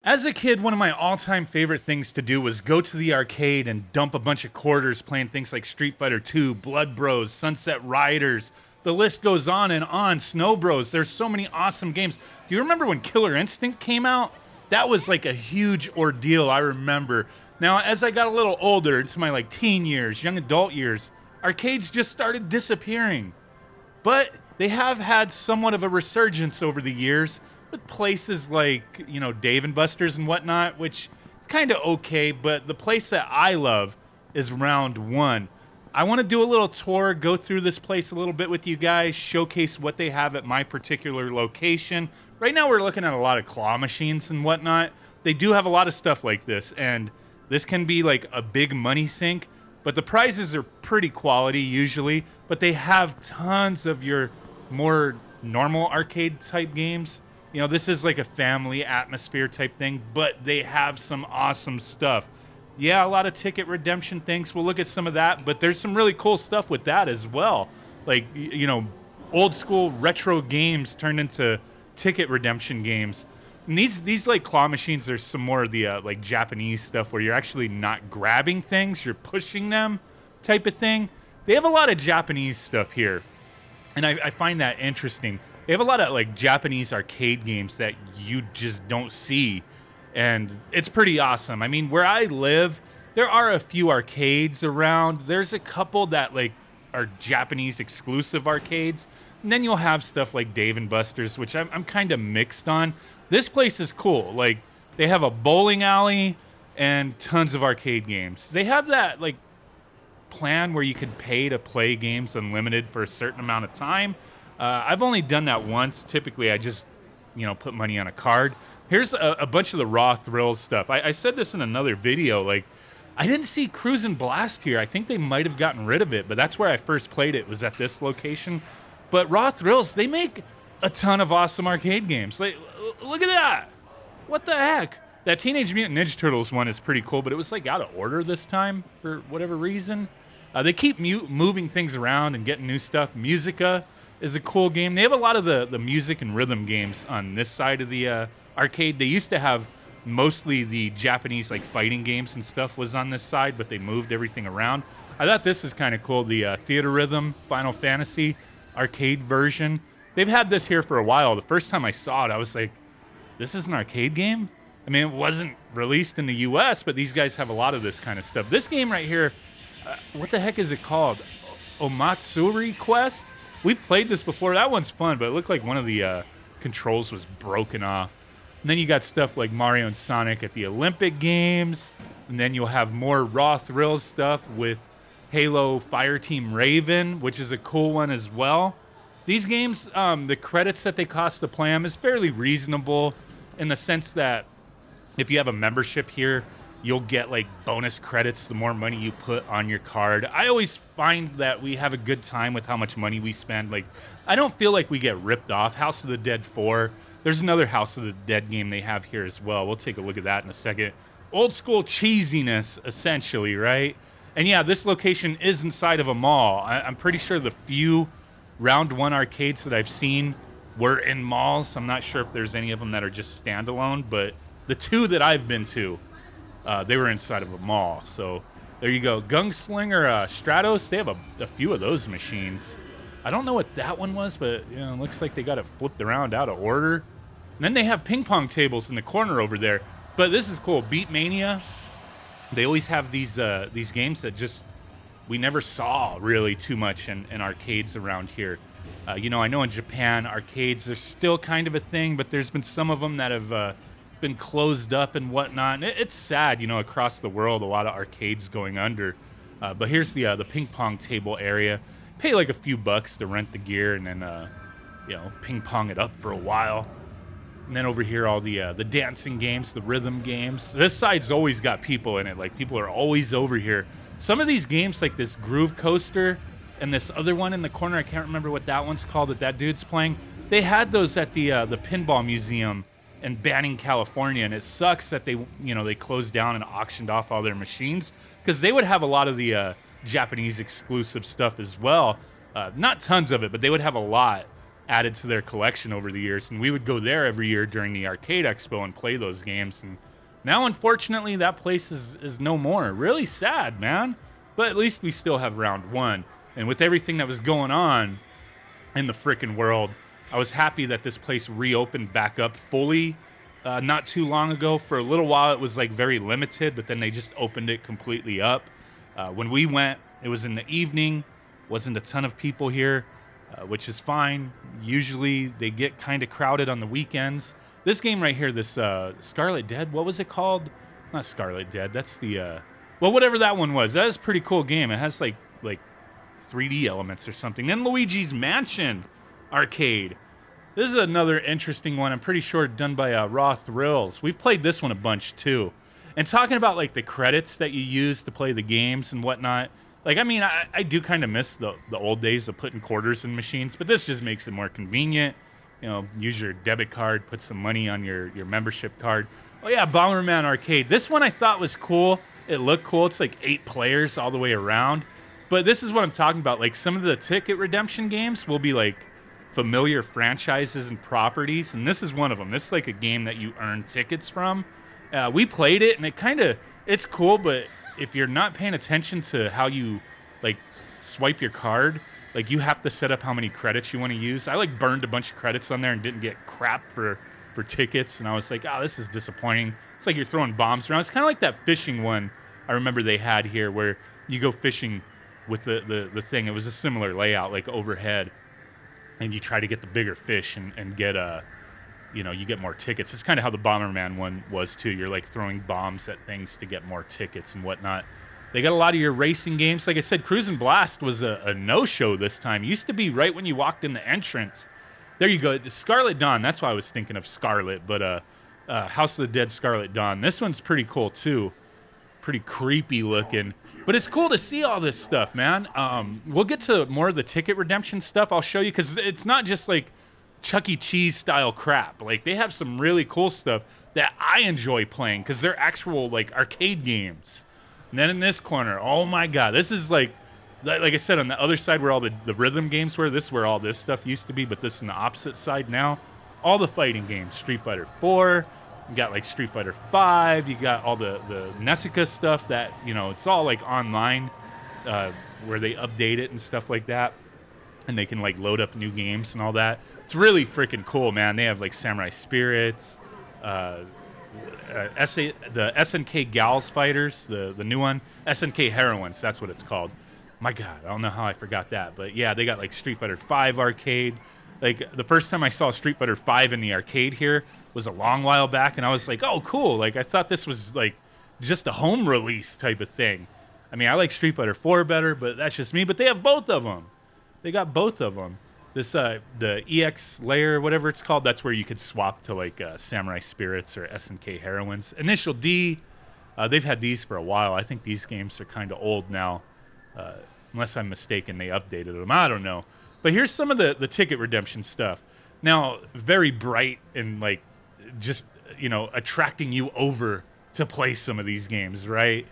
As a kid, one of my all-time favorite things to do was go to the arcade and dump a bunch of quarters playing things like Street Fighter 2, Blood Bros, Sunset Riders. The list goes on and on. Snow Bros. There's so many awesome games. Do you remember when Killer Instinct came out? That was like a huge ordeal, I remember. Now, as I got a little older, into my like teen years, young adult years, arcades just started disappearing. But they have had somewhat of a resurgence over the years with places like, Dave and Buster's and whatnot, which is kind of okay. But the place that I love is Round1. I want to do a little tour, go through this place a little bit with you guys, showcase what they have at my particular location. Right now, we're looking at a lot of claw machines and whatnot. They do have a lot of stuff like this, and this can be like a big money sink, but the prizes are pretty quality usually. But they have tons of your more normal arcade type games. This is like a family atmosphere type thing, but they have some awesome stuff. Yeah, a lot of ticket redemption things. We'll look at some of that, but there's some really cool stuff with that as well. Like, old school retro games turned into ticket redemption games. And these like claw machines, there's some more of the like Japanese stuff where you're actually not grabbing things, you're pushing them type of thing. They have a lot of Japanese stuff here, and I find that interesting. They have a lot of like Japanese arcade games that you just don't see, and it's pretty awesome. I mean, where I live, there are a few arcades around. There's a couple that like are Japanese exclusive arcades, and then you'll have stuff like Dave and Buster's, which I'm kind of mixed on. This place is cool. Like, they have a bowling alley and tons of arcade games. They have that like plan where you can pay to play games unlimited for a certain amount of time. I've only done that once. Typically, I just, put money on a card. Here's a bunch of the Raw Thrills stuff. I said this in another video. Like, I didn't see Cruisin' Blast here. I think they might have gotten rid of it, but that's where I first played it, was at this location. But Raw Thrills, they make a ton of awesome arcade games. Like, look at that. What the heck? That Teenage Mutant Ninja Turtles one is pretty cool, but it was like out of order this time for whatever reason. They keep moving things around and getting new stuff. Musica is a cool game. They have a lot of the music and rhythm games on this side of the arcade. They used to have mostly the Japanese like fighting games and stuff was on this side, but they moved everything around. I thought this was kind of cool. The Theater Rhythm Final Fantasy arcade version. They've had this here for a while. The first time I saw it, I was like, this is an arcade game? I mean, it wasn't released in the US, but these guys have a lot of this kind of stuff. This game right here, what the heck is it called? Omatsuri Quest? We've played this before. That one's fun, but it looked like one of the controls was broken off. And then you got stuff like Mario and Sonic at the Olympic Games. And then you'll have more Raw Thrills stuff with Halo Fireteam Raven, which is a cool one as well. These games, the credits that they cost to play them is fairly reasonable in the sense that if you have a membership here, you'll get like bonus credits the more money you put on your card. I always find that we have a good time with how much money we spend. Like, I don't feel like we get ripped off. House of the Dead 4. There's another House of the Dead game they have here as well. We'll take a look at that in a second. Old school cheesiness, essentially, right? And yeah, this location is inside of a mall. I'm pretty sure the few Round1 arcades that I've seen were in malls. I'm not sure if there's any of them that are just standalone, but the two that I've been to, they were inside of a mall. So there you go. Gunslinger Stratos, they have a few of those machines. I don't know what that one was, but it looks like they got it flipped around out of order. And then they have ping pong tables in the corner over there. But this is cool. Beat Mania. They always have these games that just we never saw really too much in arcades around here. I know in Japan arcades are still kind of a thing, but there's been some of them that have been closed up and whatnot. And it's sad, across the world, a lot of arcades going under. But here's the ping pong table area. Pay like a few bucks to rent the gear and then, ping pong it up for a while. And then over here, all the dancing games, the rhythm games. This side's always got people in it. Like, people are always over here. Some of these games, like this Groove Coaster and this other one in the corner, I can't remember what that one's called that dude's playing. They had those at the Pinball Museum in Banning, California, and it sucks that they closed down and auctioned off all their machines because they would have a lot of the Japanese exclusive stuff as well. Not tons of it, but they would have a lot. added to their collection over the years. And we would go there every year during the arcade expo and play those games. And now, unfortunately, that place is no more. Really sad, man. But at least we still have Round 1. And with everything that was going on in the frickin' world, I was happy that this place reopened back up fully not too long ago. For a little while, it was like very limited, but then they just opened it completely up. When we went, it was in the evening. Wasn't a ton of people here, which is fine. Usually, they get kind of crowded on the weekends. This game right here, this Scarlet Dead, what was it called? Not Scarlet Dead. That's the well, whatever that one was. That is a pretty cool game. It has like 3D elements or something. Then Luigi's Mansion Arcade. This is another interesting one. I'm pretty sure done by Raw Thrills. We've played this one a bunch too. And talking about like the credits that you use to play the games and whatnot. Like, I mean, I do kind of miss the old days of putting quarters in machines, but this just makes it more convenient. You know, use your debit card, put some money on your membership card. Oh yeah, Bomberman Arcade. This one I thought was cool. It looked cool. It's like 8 players all the way around. But this is what I'm talking about. Like, some of the ticket redemption games will be like familiar franchises and properties, and this is one of them. This is like a game that you earn tickets from. We played it, and it's cool, but if you're not paying attention to how you like swipe your card, like you have to set up how many credits you want to use. I like burned a bunch of credits on there and didn't get crap for tickets, and I was like, oh, this is disappointing. It's like you're throwing bombs around. It's kind of like that fishing one I remember they had here where you go fishing with the thing. It was a similar layout, like overhead, and you try to get the bigger fish and get you get more tickets. It's kind of how the Bomberman one was too. You're like throwing bombs at things to get more tickets and whatnot. They got a lot of your racing games. Like I said, Cruisin' Blast was a no-show this time. It used to be right when you walked in the entrance. There you go. The Scarlet Dawn. That's why I was thinking of Scarlet, but House of the Dead Scarlet Dawn. This one's pretty cool too. Pretty creepy looking. But it's cool to see all this stuff, man. We'll get to more of the ticket redemption stuff. I'll show you, because it's not just like Chuck E. Cheese style crap. Like, they have some really cool stuff that I enjoy playing because they're actual like arcade games. And then in this corner, oh my god, this is like I said, on the other side where all the rhythm games were, this is where all this stuff used to be, but this is on the opposite side now. All the fighting games, Street Fighter 4, you got like Street Fighter 5, you got all the NESica stuff that, it's all like online, where they update it and stuff like that, and they can like load up new games and all that. It's really freaking cool, man. They have like Samurai Spirits, the SNK Gals Fighters, the new one, SNK Heroines, that's what it's called. My god, I don't know how I forgot that, but yeah, they got like Street Fighter 5 arcade. Like, the first time I saw Street Fighter 5 in the arcade here was a long while back, and I was like, oh, cool. Like, I thought this was like just a home release type of thing. I mean, I like Street Fighter 4 better, but that's just me. But they have both of them. They got both of them. This the EX layer, whatever it's called, that's where you could swap to like Samurai Spirits or SNK Heroines. Initial D, they've had these for a while. I think these games are kind of old now. Unless I'm mistaken, they updated them. I don't know. But here's some of the ticket redemption stuff. Now, very bright and like just, attracting you over to play some of these games, right?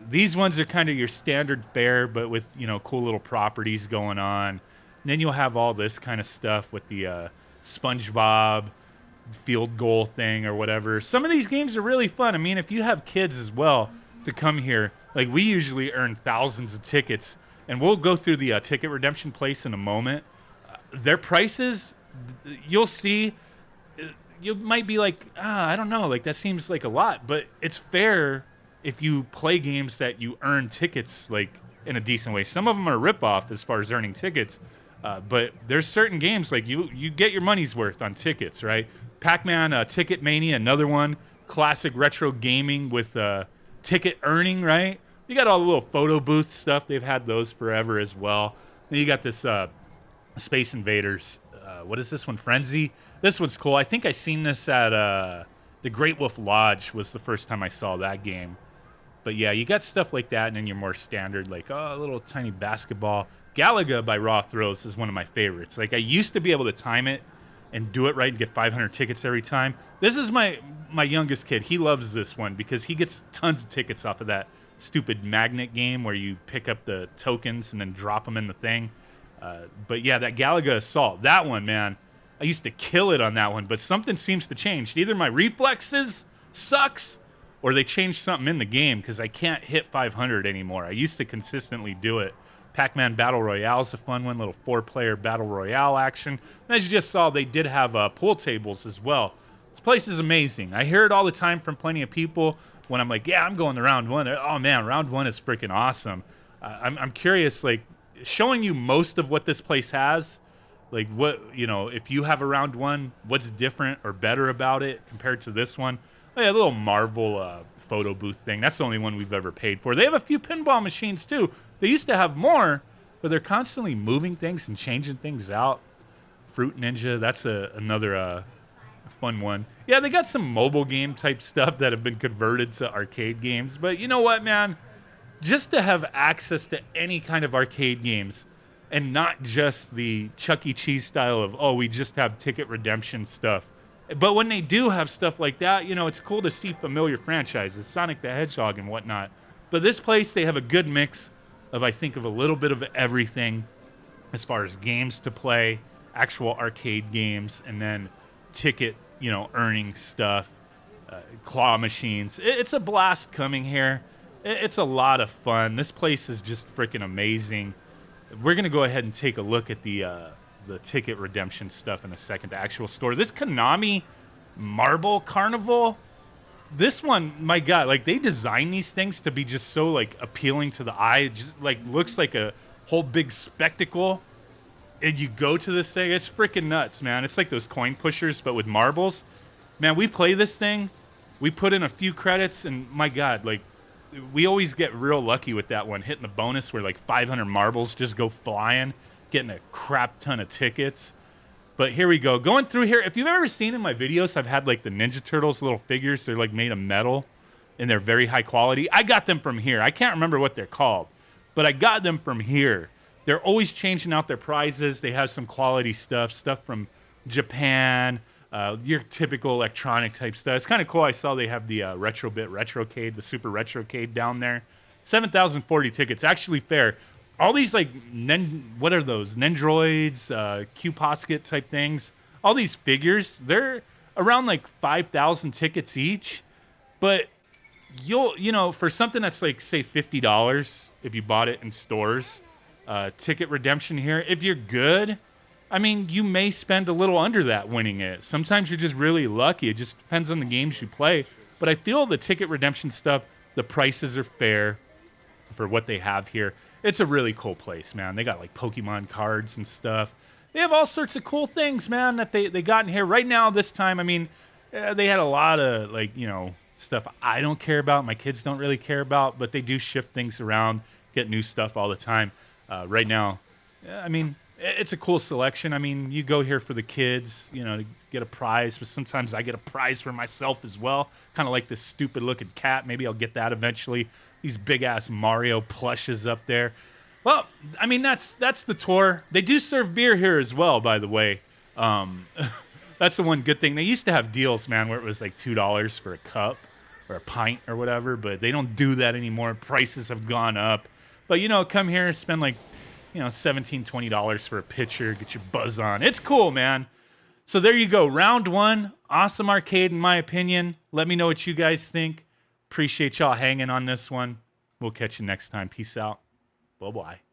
These ones are kind of your standard fare, but with, cool little properties going on. And then you'll have all this kind of stuff with the SpongeBob field goal thing or whatever. Some of these games are really fun. I mean, if you have kids as well to come here, like we usually earn thousands of tickets, and we'll go through the ticket redemption place in a moment. Their prices, you'll see, you might be like, I don't know, like that seems like a lot, but it's fair if you play games that you earn tickets like in a decent way. Some of them are ripoff as far as earning tickets, but there's certain games like you get your money's worth on tickets, right? Pac-Man, Ticket Mania, another one, classic retro gaming with ticket earning, right? You got all the little photo booth stuff. They've had those forever as well. Then you got this Space Invaders. What is this one? Frenzy. This one's cool. I think I seen this at the Great Wolf Lodge was the first time I saw that game. But yeah, you got stuff like that, and then you're more standard, like, a little tiny basketball. Galaga by Raw Thrills is one of my favorites. Like, I used to be able to time it and do it right and get 500 tickets every time. This is my youngest kid. He loves this one because he gets tons of tickets off of that stupid magnet game where you pick up the tokens and then drop them in the thing. But yeah, that Galaga Assault, that one, man, I used to kill it on that one, but something seems to change. Either my reflexes sucks, or they changed something in the game because I can't hit 500 anymore. I used to consistently do it. Pac-Man Battle Royale is a fun one, little 4-player Battle Royale action. And as you just saw, they did have pool tables as well. This place is amazing. I hear it all the time from plenty of people when I'm like, yeah, I'm going to round one. Oh, man, round one is freaking awesome. I'm curious, like, showing you most of what this place has, like what, you know, if you have a round one, what's different or better about it compared to this one. Oh, yeah, a little Marvel photo booth thing. That's the only one we've ever paid for. They have a few pinball machines too. They used to have more, but they're constantly moving things and changing things out. Fruit Ninja, that's another fun one. Yeah, they got some mobile game type stuff that have been converted to arcade games. But you know what, man? Just to have access to any kind of arcade games and not just the Chuck E. Cheese style of, oh, we just have ticket redemption stuff. But when they do have stuff like that, you know, it's cool to see familiar franchises, Sonic the Hedgehog and whatnot. But this place, they have a good mix of, I think, of a little bit of everything as far as games to play, actual arcade games, and then ticket, you know, earning stuff, claw machines. It's a blast coming here. It's a lot of fun. This place is just freaking amazing. We're going to go ahead and take a look at the ticket redemption stuff in a second, the actual store. This Konami Marble Carnival, this one, my God, like they design these things to be just so like appealing to the eye. It just like looks like a whole big spectacle. And you go to this thing, it's freaking nuts, man. It's like those coin pushers, but with marbles. Man, we play this thing. We put in a few credits, and my God, like, we always get real lucky with that one, hitting the bonus where like 500 marbles just go flying, getting a crap ton of tickets. But here we go. Going through here, if you've ever seen in my videos, I've had like the Ninja Turtles little figures. They're like made of metal and they're very high quality. I got them from here. I can't remember what they're called, but I got them from here. They're always changing out their prizes. They have some quality stuff from Japan, your typical electronic type stuff. It's kind of cool. I saw they have the Retrocade, the Super Retrocade down there. 7,040 tickets. Actually fair. All these like, what are those? Nendroids, Q-Posket type things. All these figures, they're around like 5,000 tickets each. But you know, for something that's like, say, $50 if you bought it in stores, ticket redemption here, if you're good, I mean, you may spend a little under that winning it. Sometimes you're just really lucky. It just depends on the games you play. But I feel the ticket redemption stuff, the prices are fair for what they have here. It's a really cool place, man. They got like Pokemon cards and stuff. They have all sorts of cool things, man, that they got in here. Right now, this time, I mean, they had a lot of, like, you know, stuff I don't care about, my kids don't really care about, but they do shift things around, get new stuff all the time. Right now, I mean, it's a cool selection. I mean, you go here for the kids, you know, to get a prize, but sometimes I get a prize for myself as well. Kind of like this stupid-looking cat. Maybe I'll get that eventually. These big-ass Mario plushes up there. Well, I mean, that's the tour. They do serve beer here as well, by the way. That's the one good thing. They used to have deals, man, where it was like $2 for a cup or a pint or whatever, but they don't do that anymore. Prices have gone up. But, you know, come here and spend like, you know, $17, $20 for a pitcher, get your buzz on. It's cool, man. So there you go. Round one, awesome arcade in my opinion. Let me know what you guys think. Appreciate y'all hanging on this one. We'll catch you next time. Peace out. Bye-bye.